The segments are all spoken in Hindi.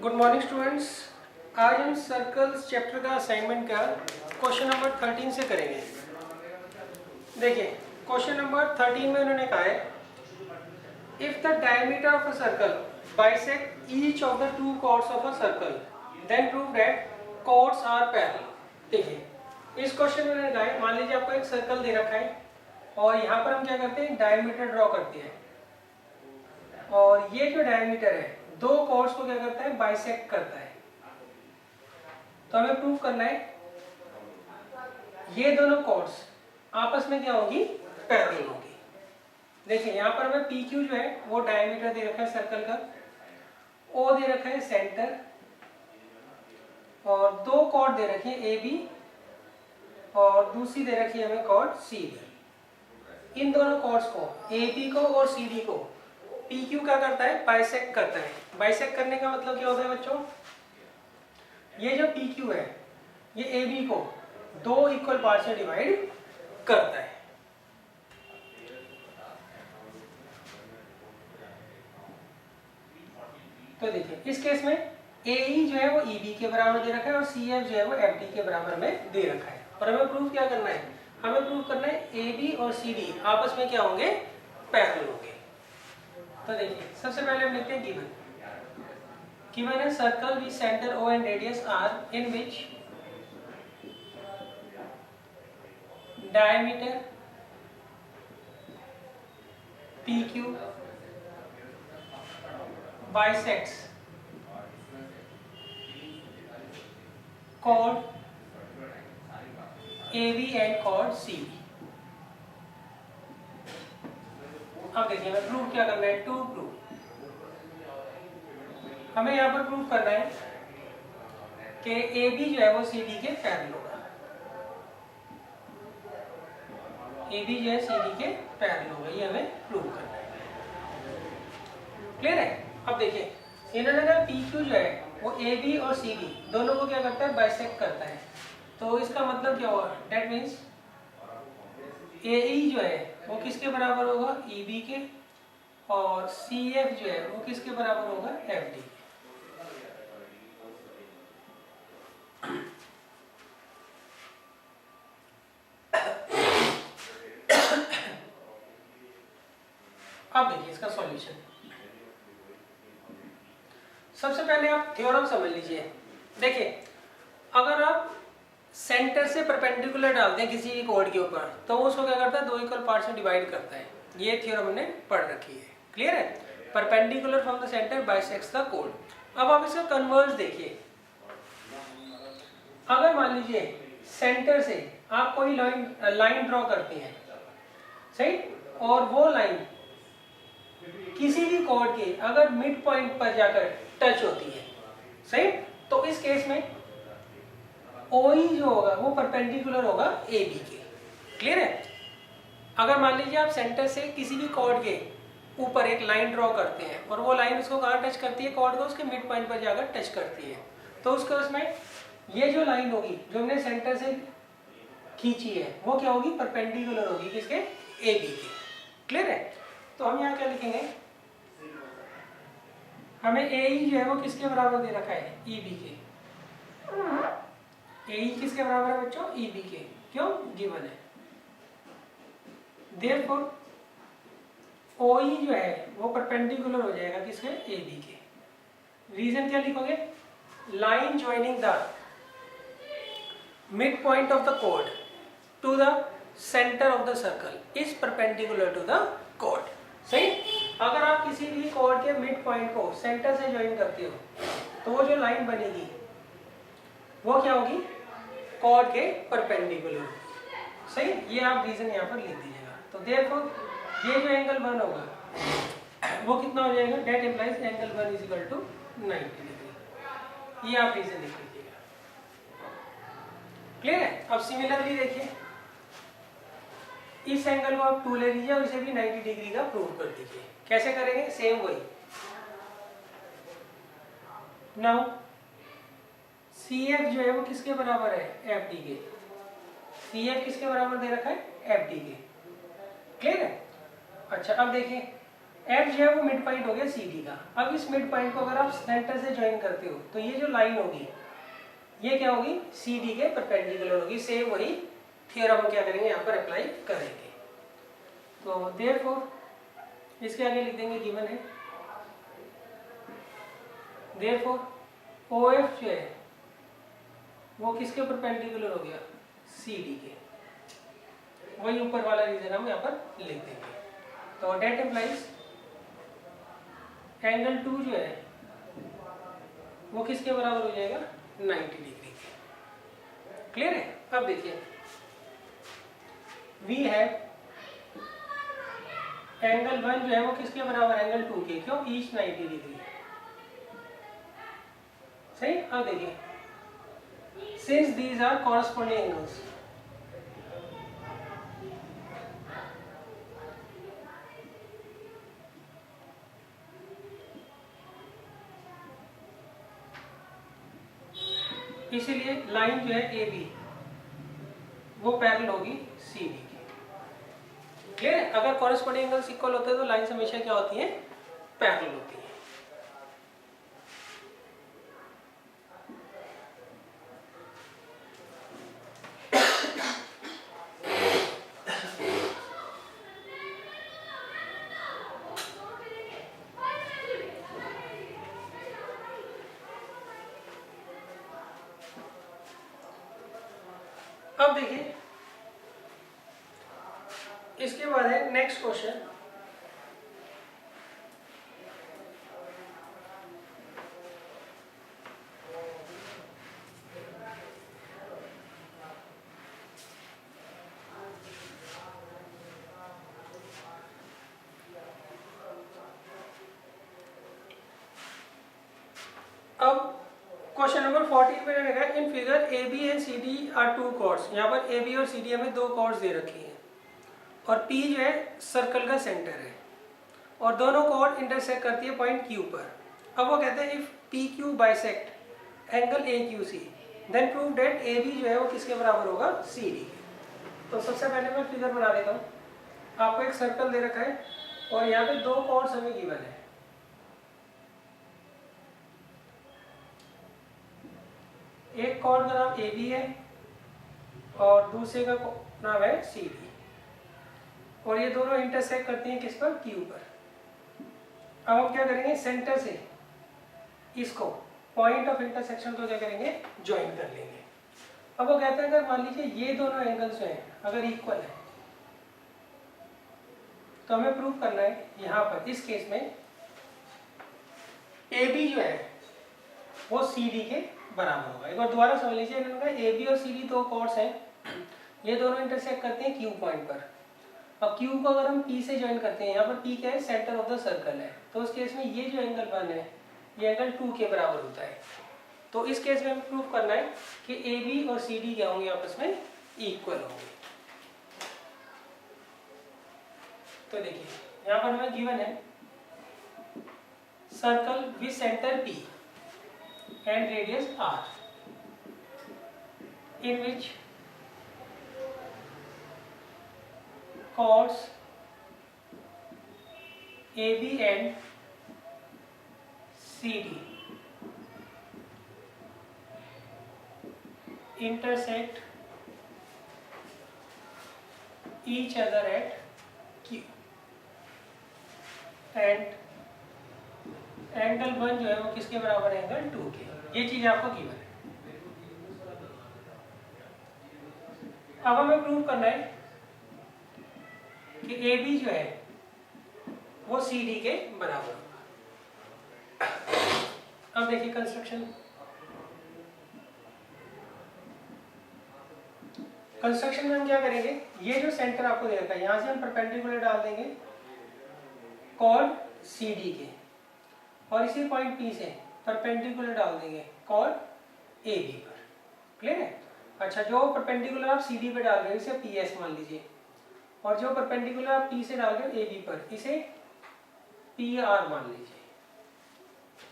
Good morning students. आज हम सर्कल्स चैप्टर का असाइनमेंट का क्वेश्चन नंबर 13 से करेंगे। देखिए क्वेश्चन नंबर 13 में उन्होंने कहा है if the diameter of a circle bisect each of the two chords of a circle then prove that chords are parallel. देखिए इस क्वेश्चन में उन्होंने कहा है, मान लीजिए आपको एक सर्कल दे रखा है और यहाँ पर हम क्या करते हैं, डायमीटर ड्रॉ करते हैं और ये जो डायमीटर है दो कॉर्ड्स को क्या करता है, बाइसेक्ट करता है। तो हमें प्रूव करना है ये दोनों कॉर्ड्स आपस में क्या होगी, पैरेलल होगी। देखिए यहाँ पर हमें पी क्यू जो है वो डायमीटर दे रखा है सर्कल का, ओ दे रखा है सेंटर और दो कॉर्ड दे रखी है ए बी और दूसरी दे रखी है हमें कॉर्ड सी डी। इन दोनों कॉर्ड्स को ए बी को और सी डी को पी क्यू क्या करता है, बाइसेक्ट करता है। बाइसेक्ट करने का मतलब क्या होता है बच्चों, ये जो पी क्यू है ये ए बी को दो इक्वल पार्ट से डिवाइड करता है। तो देखिए इस केस में ए ई जो है वो ई बी के बराबर दे रखा है और सी एफ जो है वो एफ डी के बराबर में दे रखा है। और हमें प्रूफ क्या करना है, हमें प्रूफ करना है ए बी और सी डी आपस में क्या होंगे, पैरेलल होंगे। तो देखिए सबसे पहले हम लिखते हैं गिवन है circle which centre O and radius R in which diameter PQ bisects chord AB and chord CB। अब देखिए हमें प्रूफ क्या करना है, टू प्रूफ हमें यहाँ पर प्रूफ करना है कि AB जो है वो CD के पैरेलल होगा। ए बी जो है सी डी के पैरेलल होगा, ये हमें प्रूव करना है। क्लियर है। अब देखिए इन्होंने कहा पी क्यू जो है वो ए बी और सी डी दोनों को क्या करता है, बाइसेक्ट करता है। तो इसका मतलब क्या होगा, डेट मीन्स ए ई जो है वो किसके बराबर होगा, ई बी के, और सी एफ जो है वो किसके बराबर होगा, एफ डी के। अब देखिए इसका सॉल्यूशन। सबसे पहले आप थ्योरम समझ लीजिए। देखिए अगर आप सेंटर से परपेंडिकुलर डालते हैं किसी भी कोड के ऊपर तो वो उसको क्या करता है, दो इक्वल पार्ट से डिवाइड करता है। ये थ्योरम हमने पढ़ रखी है। क्लियर है। Perpendicular from the centre bisects the code. अब आप इसका कन्वर्स देखिए। अगर मान लीजिए सेंटर से आप कोई लाइन ड्रॉ करते हैं, सही, और वो लाइन किसी भी कॉर्ड के अगर मिड पॉइंट पर जाकर टच होती है, सही, तो इस केस में OE जो होगा वो परपेंडिकुलर होगा AB के। क्लियर है। अगर मान लीजिए आप सेंटर से किसी भी कॉर्ड के ऊपर एक लाइन ड्रॉ करते हैं और वो लाइन उसको कहाँ टच करती है, कॉर्ड को उसके मिड पॉइंट पर जाकर टच करती है, तो उसके उसमें ये जो लाइन होगी जो हमने सेंटर से खींची है वो क्या होगी, परपेंडिकुलर होगी किसके, AB के। क्लियर है। तो हम यहाँ क्या लिखेंगे, हमें AE जो है वो किसके बराबर दे रखा है, EB के। AE किसके बराबर है बच्चों, EB के। क्यों, गिवन है। देयरफॉर OE जो है वो परपेंडिकुलर हो जाएगा किसके, AB के। रीजन क्या लिखोगे, line joining the mid point of the code to the centre of the circle is perpendicular to the code. सही। अगर आप किसी भी कोड के मिड पॉइंट को सेंटर से ज्वाइन करते हो तो वो जो लाइन बनेगी वो क्या होगी, कोड के परपेंडिकुलर। सही। ये आप रीजन यहाँ पर लिख दीजिएगा। तो देयरफॉर ये जो एंगल 1 होगा वो कितना हो जाएगा, that implies angle 1 is equal to 90 degree. ये आप रीजन लिख लीजिएगा। क्लियर है। अब सिमिलरली देखिए इस एंगल को आप 2 ले लीजिए और इसे भी 90 डिग्री का प्रूव कर दीजिए। कैसे करेंगे, सेम वही। नाउ CF जो है वो किसके बराबर है, FD के। CF किसके बराबर दे रखा है, FD के। क्लियर है। अच्छा अब देखिए एफ जो है वो मिड पॉइंट हो गया सी डी का। अब इस मिड पॉइंट को अगर आप सेंटर से ज्वाइन करते हो तो ये जो लाइन होगी ये क्या होगी, सी डी के परपेंडिकुलर होगी। सेम वही थ्योरम हम क्या करेंगे यहाँ पर अप्लाई करेंगे। तो देयरफॉर इसके आगे लिख देंगे गिवन है, देयरफॉर ओ एफ जो है वो किसके परपेंडिकुलर हो गया, सी डी के। वही ऊपर वाला रीजन हम यहाँ पर लिख देंगे। तो डेट इम्प्लाइज एंगल 2 जो है वो किसके बराबर हो जाएगा, 90 डिग्री के। क्लियर है। अब देखिए वी है एंगल 1 जो है वो किसके बराबर, एंगल 2 के। क्यों, ईच 90 डिग्री। सही। अब देखिए since these are corresponding angles, इसीलिए लाइन जो है ए बी वो पैरेलल होगी सी डी की। क्लियर है। अगर कॉरस्पॉन्डिंग एंगल्स इक्वल होते हैं तो लाइंस हमेशा क्या होती हैं, पैरेलल होती हैं। अब देखिए इसके बाद है नेक्स्ट क्वेश्चन। अब क्वेश्चन नंबर 14 में लिखा है in figure A B and C D are two chords. यहाँ पर ए बी और सी डी हमें दो कॉर्ड्स दे रखी हैं और पी जो है सर्कल का सेंटर है और दोनों कॉर्ड इंटरसेक्ट करती है पॉइंट क्यू पर। अब वो कहते हैं if P Q bisect angle A Q C then prove that A B जो है वो किसके बराबर होगा, सी डी। तो सबसे पहले मैं फिगर बना देता हूँ। आपको एक सर्कल दे रखा है और यहाँ पे दो कॉर्ड्स हमें गिवन है। एक कॉर्ड का नाम ए बी है और दूसरे का नाम है सी डी और ये दोनों इंटरसेक्ट करती हैं किस पर, क्यू पर। अब हम क्या करेंगे, सेंटर से इसको पॉइंट ऑफ इंटरसेक्शन को क्या करेंगे, ज्वाइन कर लेंगे। अब वो कहते हैं अगर मान लीजिए ये दोनों एंगल्स जो हैं अगर इक्वल है तो हमें प्रूव करना है यहाँ पर इस केस में ए बी जो है वो सी डी के बराबर होगा। एक बार दोबारा समझ लीजिए, इन्होंने कहा ए बी और सी डी दो कॉर्ड्स हैं, ये दोनों इंटरसेक्ट करते हैं क्यू पॉइंट पर। अब क्यू को अगर हम पी से ज्वाइन करते हैं, यहाँ पर पी क्या है, सेंटर ऑफ द सर्कल है, तो उस केस में ये जो एंगल 1 है ये एंगल 2 के बराबर होता है। तो इस केस में हमें प्रूव करना है कि ए बी और सी डी क्या होंगे, आपस में इक्वल होंगे। तो देखिए यहाँ पर हमें गिवन है circle with centre P and radius r in which chords AB and CD intersect each other at Q and angle 1 जो है वो किसके बराबर है, एंगल 2 के। ये चीज आपको गिवन है। अब हमें प्रूव करना है कि ए बी जो है वो सी डी के बराबर होगा। अब देखिए कंस्ट्रक्शन में हम क्या करेंगे, ये जो सेंटर आपको दे रखा है यहाँ से हम परपेंडिकुलर डाल देंगे कॉर्ड सी डी के और इसी पॉइंट पी से परपेंडिकुलर डाल देंगे कॉर्ड ए बी पर। क्लियर है। अच्छा, जो परपेंडिकुलर आप सी डी पे डाल रहे हो इसे पी एस मान लीजिए और जो परपेंडिकुलर आप पी से डाल रहे हो ए बी पर इसे पी आर मान लीजिए।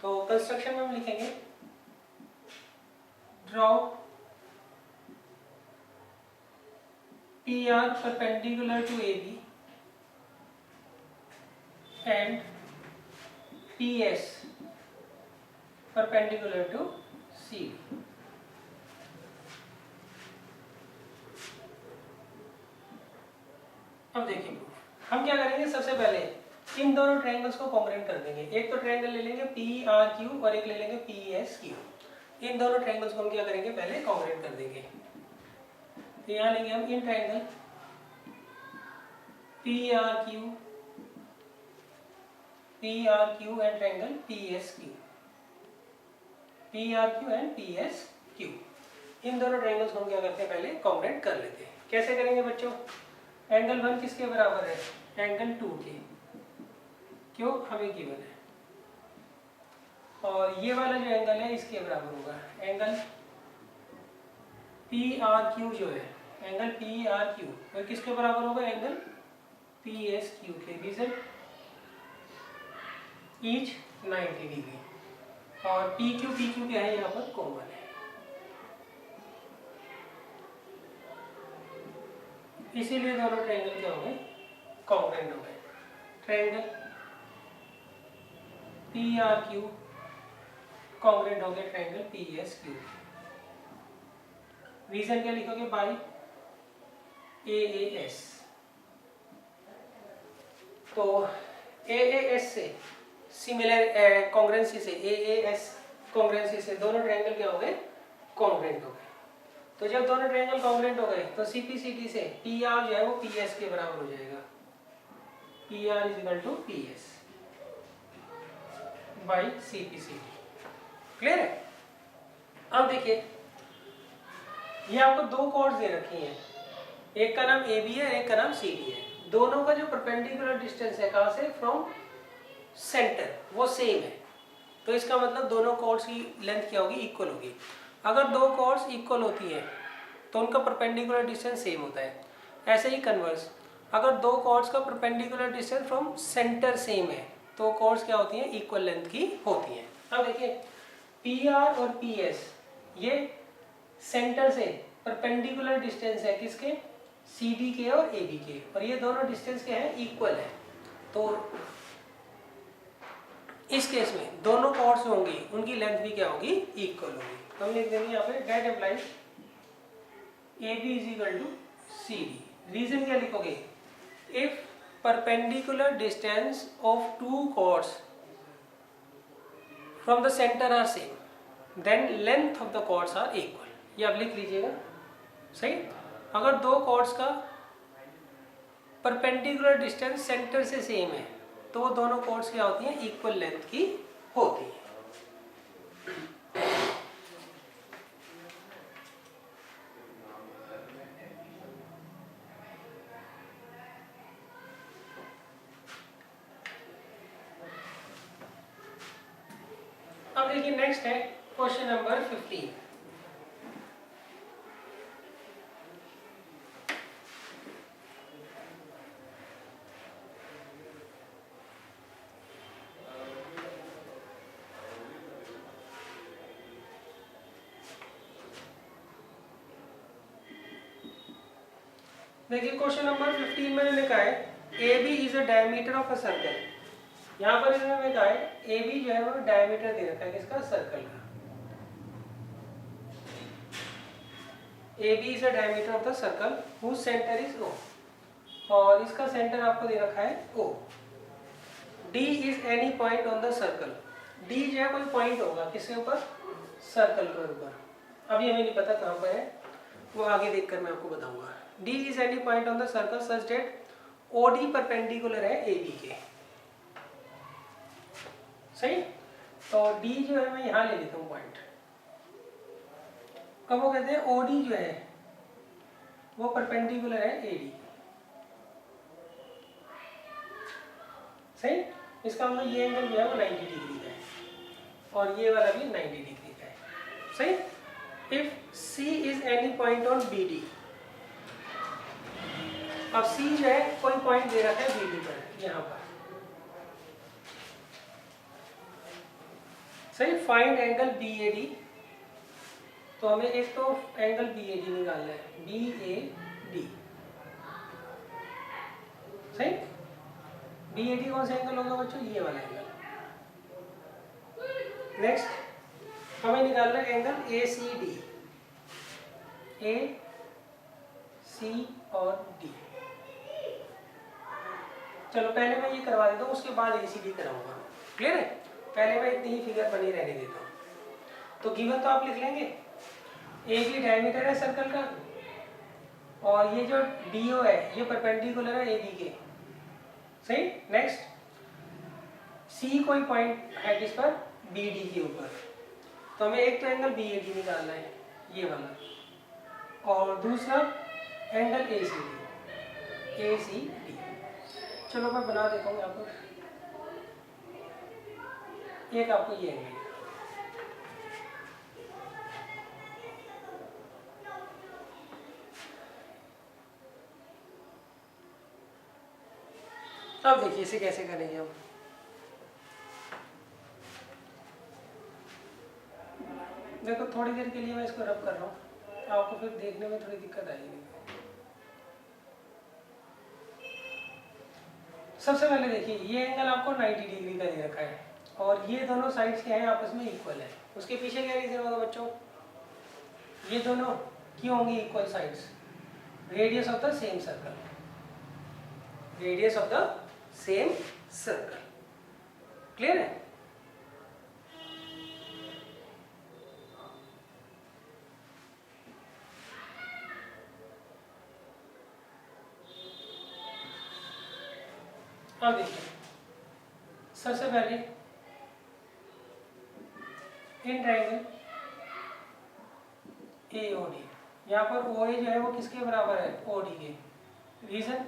तो कंस्ट्रक्शन में हम लिखेंगे draw P R perpendicular to A B and PS perpendicular to CD. अब देखिए हम क्या करेंगे, सबसे पहले इन दोनों ट्रायंगल्स को कॉन्ग्रुएंट कर देंगे। एक तो ट्रायंगल ले लेंगे PRQ और एक ले लेंगे PSQ। इन दोनों ट्रायंगल्स को हम क्या करेंगे, पहले कॉन्ग्रुएंट कर देंगे। तो यहाँ लेंगे हम in triangle PRQ and triangle PSQ, PRQ and PSQ। इन दोनों ट्रायंगल्स को हम क्या करते हैं, पहले कॉन्ग्रुएंट कर लेते हैं। कैसे करेंगे बच्चों, एंगल 1 किसके बराबर है, एंगल 2 के, क्यों, हमें गिवन है। और ये वाला जो एंगल है इसके बराबर होगा एंगल PRQ जो है, एंगल PRQ वो किसके बराबर होगा, एंगल PSQ के। रीजन ईच 90 डिग्री, और PQ क्या है, यहाँ पर कॉमन है, इसीलिए दोनों ट्रायंगल क्या हो गए, कॉन्ग्रुएंट हो गए। ट्रायंगल PRQ कॉन्ग्रुएंट हो गए ट्रायंगल PSQ। रीजन क्या लिखोगे, बाई AAS। तो AAS से सिमिलर कॉन्ग्रुएंसी से, AAS कॉन्ग्रुएंसी से दोनों ट्रायंगल क्या हो गए, कॉन्ग्रुएंट हो गए। तो जब दोनों ट्रायंगल कॉन्ग्रुएंट हो गए तो CPCD से PR जो है वो PS के बराबर हो जाएगा। PR is equal to PS by CPCD। Clear है। अब देखिए ये आपको दो कॉर्ड्स दे रखी हैं, एक का नाम AB है, एक का नाम CD है। दोनों का जो परपेंडिकुलर डिस्टेंस है कहाँ से, फ्रॉम सेंटर, वो सेम है। तो इसका मतलब दोनों कॉर्ड्स की लेंथ क्या होगी, इक्वल होगी। अगर दो कॉर्ड्स इक्वल होती हैं तो उनका परपेंडिकुलर डिस्टेंस सेम होता है। ऐसे ही कन्वर्स, अगर दो कॉर्ड्स का perpendicular distance from centre same है तो कॉर्ड्स क्या होती हैं, इक्वल लेंथ की होती हैं। अब देखिए PR और PS ये सेंटर से परपेंडिकुलर डिस्टेंस है किसके, CD के और AB के, और ये दोनों डिस्टेंस क्या है, इक्वल है। तो इस केस में दोनों कॉर्ड्स होंगी उनकी लेंथ भी क्या होगी, इक्वल होगी। तो हम लिख देंगे यहाँ पे that implies AB is equal to CD। Reason क्या लिखोगे, if perpendicular distance of two chords from the centre are same then length of the chords are equal. ये आप लिख लीजिएगा, सही। अगर दो कॉर्ड्स का परपेंडिकुलर डिस्टेंस सेंटर से सेम है तो वो दोनों कॉर्ड्स क्या होती हैं, इक्वल लेंथ की होती है। अब देखिए नेक्स्ट है क्वेश्चन नंबर 15। देखिए क्वेश्चन नंबर 15 में लिखा है AB is a diameter of a circle. यहाँ पर इन्होंने लिखा है AB जो है वो डायमीटर दे रखा है किसका, सर्कल का। AB is a diameter of the circle whose centre is O, और इसका सेंटर आपको दे रखा है O। D is any point on the circle. D जो है कोई पॉइंट होगा किसके ऊपर, सर्कल के ऊपर। अभी हमें नहीं पता कहाँ पर है, वो आगे देखकर मैं आपको बताऊंगा। D is any point on the circle such that OD perpendicular है AB के, सही। तो D जो है मैं यहाँ ले लेता हूँ पॉइंट। अब वो कहते हैं OD जो है वो परपेंडिकुलर है AD, सही। इसका मतलब ये एंगल जो है वो 90 डिग्री का है और ये वाला भी 90 डिग्री का है, सही। If C is any point on BD, अब C जो है कोई पॉइंट दे रखा है BD पर, यहाँ पर, सही। Find angle BAD। तो हमें एक तो एंगल BAD निकालना है, BAD, सही। BAD कौन सा एंगल होगा बच्चों? ये वाला एंगल। नेक्स्ट हमें निकालना है एंगल ACD, A C और D। चलो पहले मैं ये करवा देता हूँ, उसके बाद ACD कराऊंगा। क्लियर है? पहले मैं इतनी ही फिगर बनी रहने देता हूँ। तो गिवन तो आप लिख लेंगे, AB डायमीटर है सर्कल का, और ये जो DO है ये परपेंडिकुलर है AB के। सही। नेक्स्ट C कोई पॉइंट है किस पर? BD के ऊपर। तो हमें एक तो एंगल BAD निकालना है, ये वाला, और दूसरा एंगल ACD। चलो मैं बना देता हूँ यहाँ पर, एक आपको ये एंगल, अब देखिए इसे कैसे करेंगे हम। देखो थोड़ी देर के लिए मैं इसको रब कर रहा हूँ, आपको फिर देखने में थोड़ी दिक्कत आएगी। सबसे पहले देखिए ये एंगल आपको 90 डिग्री का दे रखा है, और ये दोनों साइड्स क्या है आपस में इक्वल है। उसके पीछे क्या रीजन होगा बच्चों? ये दोनों क्यों होंगी equal sides? Radius of the same circle, radius of the same circle. Clear है? अब देखिए सबसे पहले इन ट्रायंगल AOD, यहाँ पर OA जो है वो किसके बराबर है? OD के। Reason?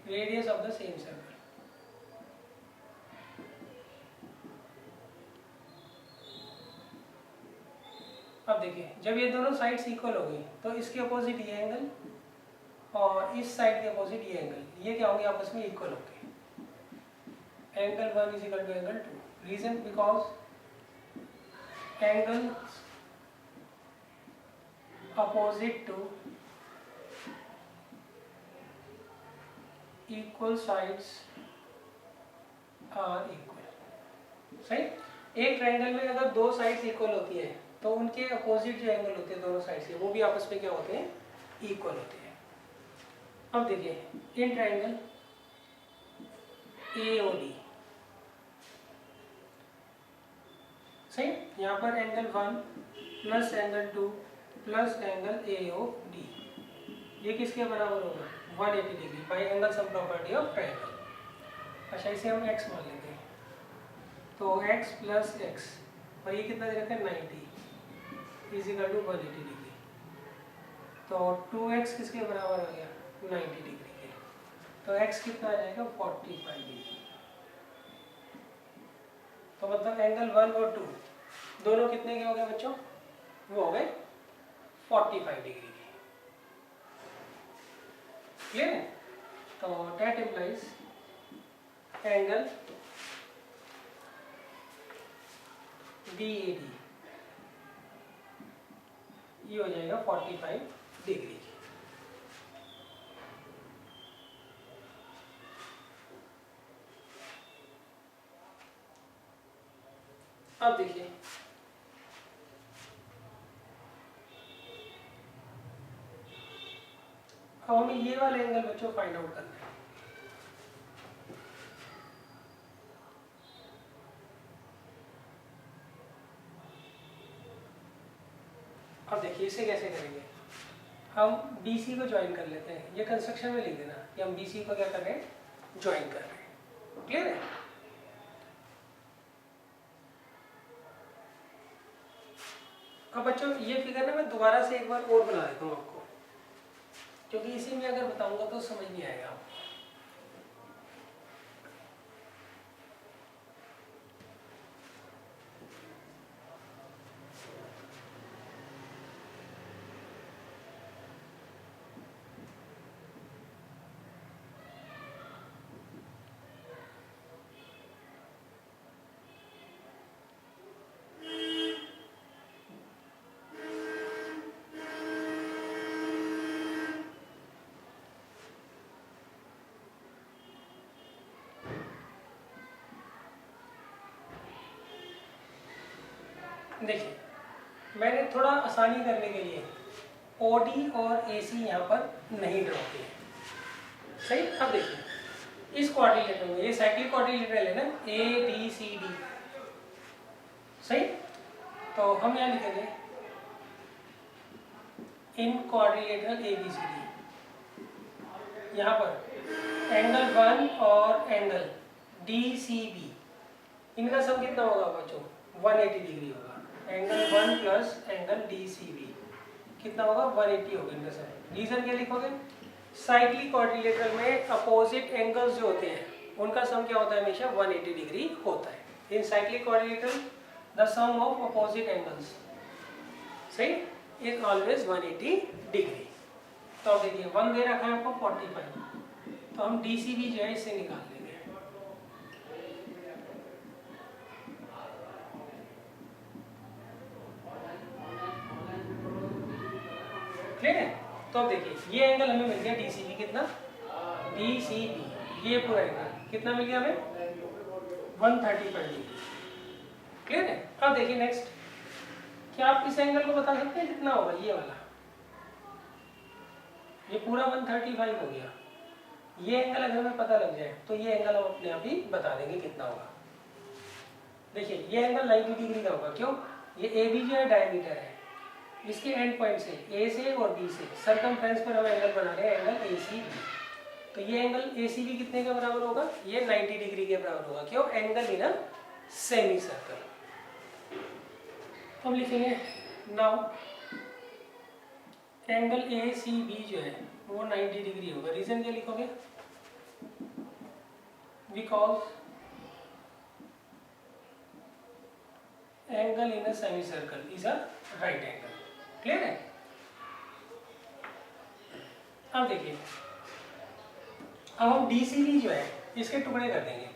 Radius of the same circle. अब देखिए जब ये दोनों साइड्स इक्वल हो गई तो इसके अपोजिट ये एंगल और इस साइड के अपोजिट ये एंगल, ये क्या होंगे? आपस में इक्वल होंगे। Angle 1 is equal to angle 2। Reason? Because angle opposite to equal sides are equal। सही। एक ट्रायंगल में अगर दो साइड्स इक्वल होती है तो उनके अपोजिट जो एंगल होते हैं दोनों साइड से, वो भी आपस में क्या होते हैं? इक्वल होते हैं। अब देखिए इन ट्रायंगल AOD, सही। यहाँ पर angle 1 plus angle 2 plus angle AOD, ये किसके बराबर होगा? 180 degree by angle sum property of triangle. अच्छा इसे हम x मान लेते हैं, तो x प्लस x, और ये कितना दे रखा है? 90 इज इक्वल टू 180 डिग्री। तो 2x किसके बराबर आ गया? 90 डिग्री के। तो x कितना आ जाएगा? 45 डिग्री। तो मतलब एंगल 1 और 2 दोनों कितने के हो गए बच्चों? वो हो गए 45 डिग्री के। क्लियर है? तो डेट इम्प्लाइज एंगल BAD ये हो जाएगा 45 डिग्री। अब देखिए अब हमें ये वाला एंगल बच्चों फाइंड आउट करना है। अब देखिए इसे कैसे करेंगे? हम BC को ज्वाइन कर लेते हैं, ये कंस्ट्रक्शन में लिख देना कि हम BC को क्या कर रहे हैं? ज्वाइन कर रहे हैं। क्लियर है? अब बच्चों ये फिगर ना मैं दोबारा से एक बार और बना देता हूँ आपको, क्योंकि इसी में अगर बताऊंगा तो समझ नहीं आएगा आपको। देखिए मैंने थोड़ा आसानी करने के लिए ओडी और एसी यहाँ पर नहीं ड्रॉ किए, सही। अब देखिए इस क्वाड्रिलेटरल में, ये साइक्लिक क्वाड्रिलेटरल है ना, ए बी सी डी, सही। तो हम यहाँ लिखेंगे in quadrilateral A B C D, यहाँ पर एंगल 1 और एंगल डी सी बी, इनका सम कितना होगा बच्चों? 180 डिग्री होगा। Angle 1 plus angle D C B कितना होगा? 180 होगा इनका सम। रीजन क्या लिखोगे? साइक्लिक क्वाड्रिलेटरल में अपोजिट एंगल्स जो होते हैं उनका सम क्या होता है? हमेशा 180 डिग्री होता है। In cyclic quadrilateral the sum of opposite angles, सही, इज ऑलवेज 180 डिग्री। तो अब देखिए 1 दे रखा है आपको 45, तो हम डी सी बी जो है इससे निकाल लेंगे। क्लियर है? तो अब देखिए ये एंगल हमें मिल गया DCB, कितना? DCB, ये पूरा एंगल कितना मिल गया हमें? 135 डिग्री। क्लियर है? अब देखिए नेक्स्ट, क्या आप इस एंगल को बता सकते हैं कितना होगा? ये वाला, ये पूरा 135 हो गया। ये एंगल अगर हमें पता लग जाए तो ये एंगल हम अपने आप ही बता देंगे कितना होगा। देखिए ये एंगल 90 डिग्री का होगा। क्यों? ये AB जो है डायमीटर है, इसके एंड पॉइंट से A से और B से सरकमफ्रेंस पर हम एंगल बना रहे हैं, एंगल ACB। तो ये एंगल ACB कितने के बराबर होगा? ये 90 डिग्री के बराबर होगा। क्यों? Angle in a semi circle. हम लिखेंगे नाउ एंगल ACB जो है वो 90 डिग्री होगा। रीजन क्या लिखोगे? Because angle in a semi circle is a right angle. Clear है? अब देखिए, अब हम DCB जो है इसके टुकड़े कर देंगे।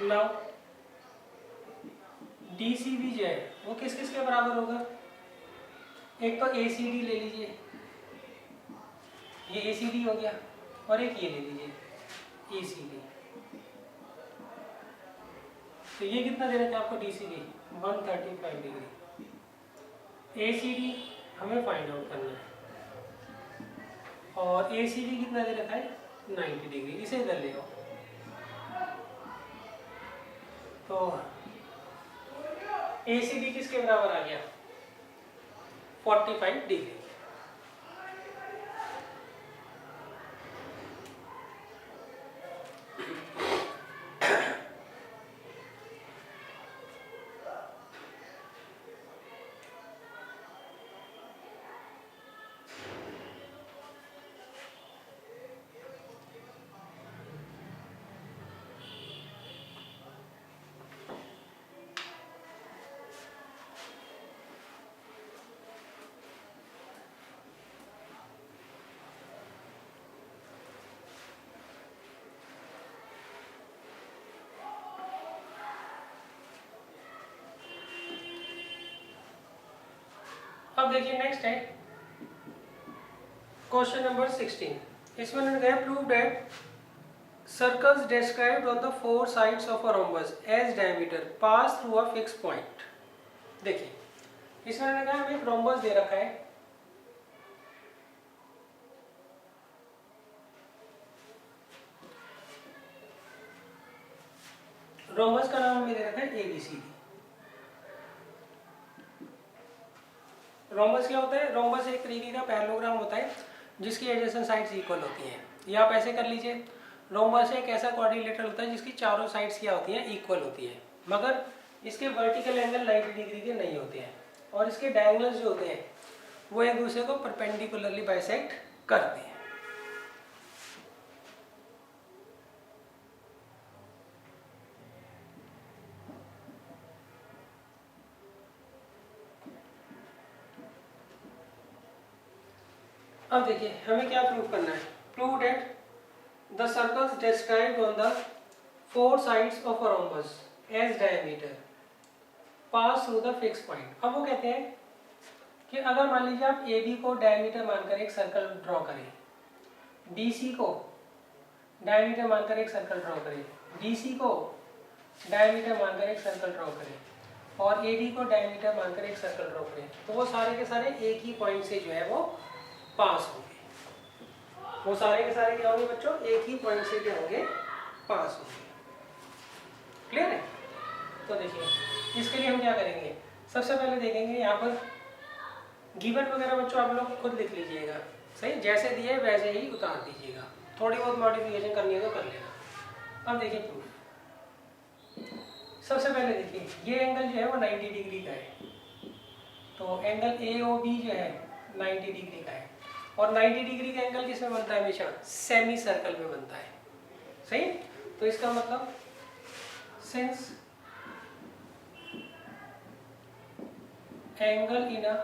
नाउ DCB जो है वो किस किस के बराबर होगा? एक तो ACD ले लीजिए, ये ACD हो गया, और एक ये ले लीजिए ACD। तो ये कितना दे रखा है आपको? DCB 135 degree. ACD हमें फाइंड आउट करना है, और ACB कितना दे रखा है? 90 डिग्री। इसे इधर ले आओ। तो ACD किसके बराबर आ गया? 45 डिग्री। अब देखिए नेक्स्ट है क्वेश्चन नंबर 16। इसमें उन्होंने कहा prove that circles described on the 4 sides of a rhombus as diameter pass through a fix point. देखिए इसमें उन्होंने कहा हमें एक रोम्बस दे रखा है, रोम्बस का नाम हमें दे रखा है ABCD। रोम्बस क्या होता है? रोम्बस एक तरीके का पैरेललोग्राम होता है जिसकी एडजेसेंट साइड्स इक्वल होती हैं। या आप ऐसे कर लीजिए, रोम्बस एक ऐसा क्वाड्रिलेटरल होता है जिसकी चारों साइड्स क्या होती हैं? इक्वल होती है, मगर इसके वर्टिकल एंगल 90 डिग्री के नहीं होते हैं, और इसके डायगोनल्स जो होते हैं वो एक दूसरे को परपेंडिकुलरली बाइसेक्ट करते हैं। अब देखिए हमें क्या प्रूव करना है? Prove that the circles described on the 4 sides of a rhombus as diameter pass through the fix point. अब वो कहते हैं कि अगर मान लीजिए आप AB को डायमीटर मानकर एक सर्कल ड्रॉ करें, BC को डायमीटर मानकर एक सर्कल ड्रॉ करें, DC को डायमीटर मानकर एक सर्कल ड्रॉ करें और एडी को डायमीटर मानकर एक सर्कल ड्रॉ करें, तो वो सारे के सारे एक ही पॉइंट से जो है वो पास होंगे। वो सारे के सारे क्या होंगे बच्चों, एक ही पॉइंट से क्या होंगे, पास होंगे। क्लियर है? तो देखिए इसके लिए हम क्या करेंगे, सबसे पहले देखेंगे यहाँ पर गिवन वगैरह बच्चों आप लोग खुद लिख लीजिएगा, सही, जैसे दिए वैसे ही उतार दीजिएगा, थोड़ी बहुत मॉडिफिकेशन करनी है तो कर लेना। अब देखिए प्रूफ, सबसे पहले देखिए ये एंगल जो है वो 90 डिग्री का है, तो एंगल ए ओ बी जो है 90 डिग्री का है, और 90 डिग्री का एंगल किसमें बनता है, हमेशा सेमी सर्कल में बनता है, सही। तो इसका मतलब since angle in a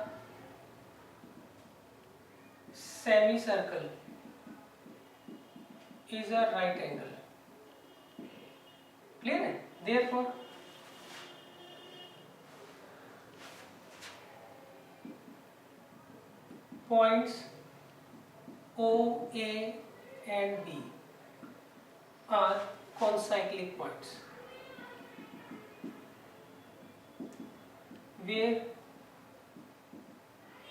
semicircle is a right angle, clear है? Therefore points O, A and B are concyclic points where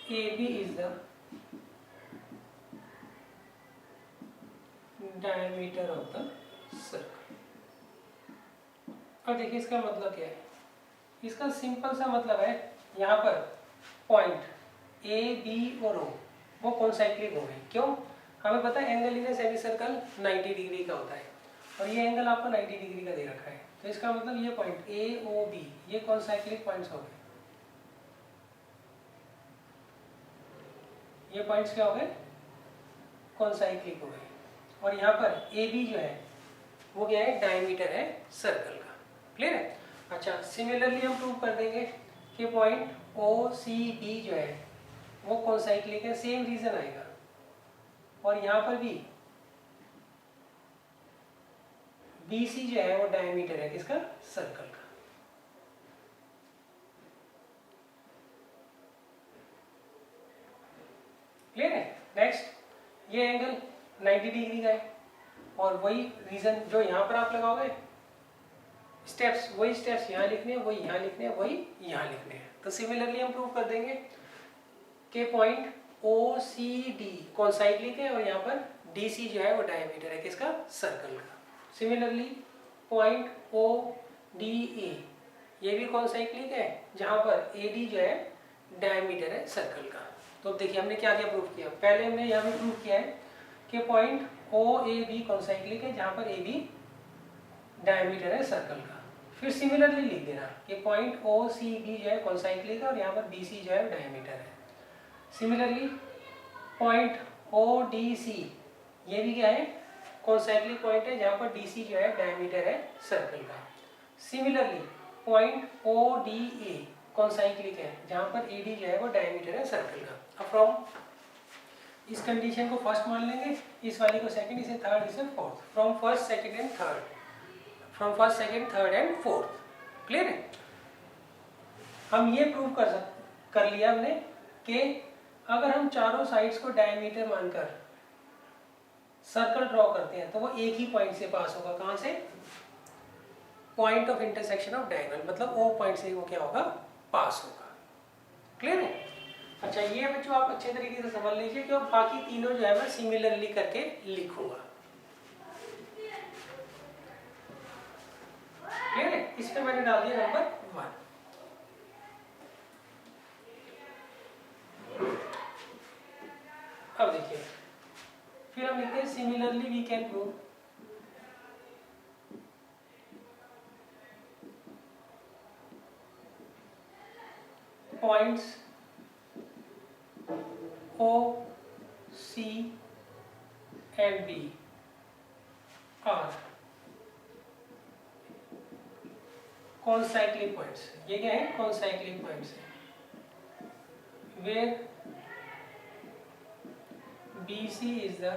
AB is the diameter of the circle। अब देखिए इसका मतलब क्या है, इसका सिंपल सा मतलब है यहाँ पर पॉइंट ए बी और ओ वो कॉन्साइक्लिक हो गए। क्यों? हमें पता है angle in semi circle 90 degree का होता है और ये एंगल आपको 90 डिग्री का दे रखा है, तो इसका मतलब ये पॉइंट ए ओ बी ये कॉन्साइक्लिक पॉइंट्स हो गए। ये पॉइंट्स क्या हो गए, कॉन्साइक्लिक हो गए। और यहाँ पर ए बी जो है वो क्या है, डायमीटर है सर्कल का। क्लियर है? अच्छा, सिमिलरली हम प्रूव कर देंगे कि पॉइंट ओ सी बी जो है वो कॉन्साइक्लिक है, सेम रीजन आएगा। और यहाँ पर भी बी सी जो है वो डायमीटर है किसका, सर्कल का। क्लियर है? नेक्स्ट, ये एंगल 90 डिग्री का है और वही रीजन जो यहाँ पर आप लगाओगे स्टेप्स, वही स्टेप्स यहाँ लिखने हैं, वही यहाँ लिखने हैं, वही यहाँ लिखने हैं। तो सिमिलरली हम प्रूव कर देंगे कि point O C D concyclic है और यहाँ पर डी सी जो है वो डायमीटर है किसका, सर्कल का। Similarly point O D A ये भी कॉन्साइक्लिक है जहाँ पर ए डी जो है डायमीटर है सर्कल का। तो देखिए हमने क्या क्या प्रूव किया, पहले हमने यहाँ भी प्रूव किया है कि point O A B concyclic है जहाँ पर ए बी डायमीटर है सर्कल का। फिर सिमिलरली लिख देना कि पॉइंट ओ सी बी जो है कॉन्साइक्लिक है और यहाँ पर बी सी जो है डायमीटर है। Similarly point O D C ये भी क्या है, कॉन्साइक्लिक पॉइंट है जहाँ पर डी सी जो है डायमीटर है सर्कल का। Similarly point O D A concyclic है जहाँ पर ए डी जो है वो डायमीटर है सर्कल का। अब फ्रॉम इस कंडीशन को फर्स्ट मान लेंगे, इस वाली को सेकंड, इसे थर्ड, इसे fourth. From first second and third, from first second third and fourth. Clear है? हम ये प्रूव कर लिया हमने कि अगर हम चारों साइड्स को डायमीटर मानकर सर्कल ड्रॉ करते हैं तो वो एक ही पॉइंट से पास होगा। कहाँ से? Point of intersection of diagonal, मतलब ओ पॉइंट से वो क्या होगा, पास होगा। क्लियर है? अच्छा, ये बच्चों आप अच्छे तरीके से समझ लीजिए कि बाकी तीनों जो है मैं सिमिलरली करके लिखूंगा। क्लियर है? इस पे मैंने डाल दिया नंबर 1। अब देखिए फिर हम लिखते हैं similarly we can prove points O, C and B are concyclic points। ये क्या है? concyclic points है where BC is the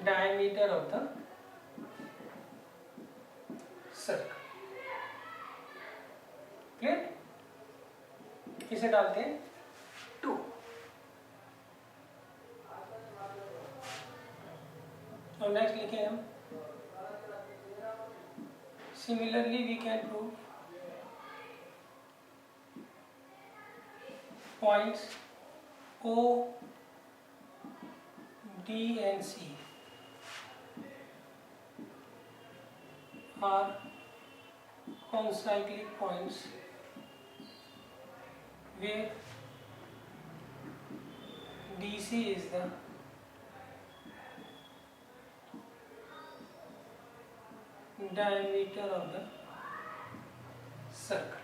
diameter of the circle। Clear? इसे डालते हैं 2। और नेक्स्ट लिखें हम Similarly, we can prove points O, D and C are concyclic points where DC is the diameter of the circle.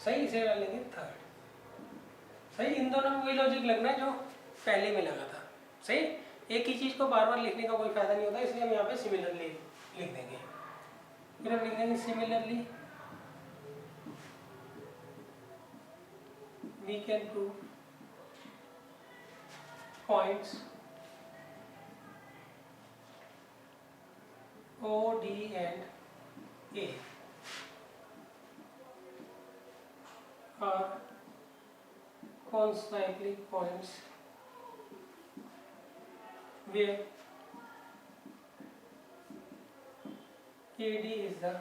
सही, इसे डाल लेंगे थर्ड। सही, इन दोनों में वही लॉजिक लगना है जो पहले में लगा था। सही, एक ही चीज को बार बार लिखने का कोई फायदा नहीं होता, इसलिए हम यहाँ पे सिमिलरली लिख देंगे। फिर हम लिख देंगे similarly we can prove points O, D and A are concyclic points where AD is the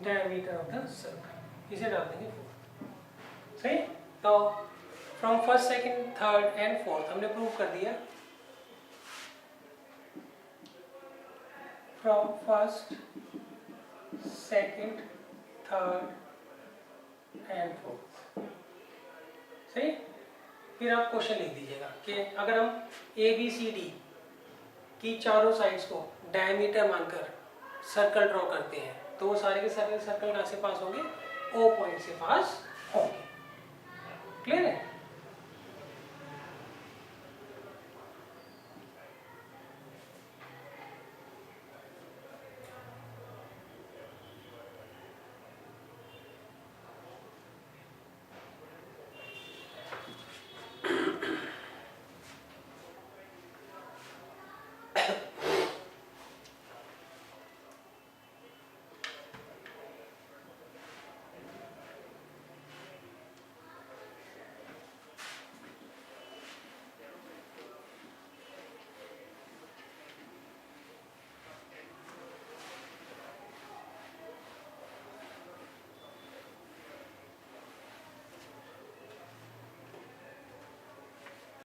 diameter of the circle। इसे डाल देंगे फोर्थ। सही, तो from first, second, third and fourth हमने प्रूव कर दिया। From first, second, third and fourth. सही, फिर आप क्वेश्चन लिख दीजिएगा कि अगर हम ABCD की चारों साइड्स को डायमीटर मानकर सर्कल ड्रॉ करते हैं तो वो सारे के सारे सर्कल कहाँ से पास होंगे? O पॉइंट से पास होंगे। क्लियर है?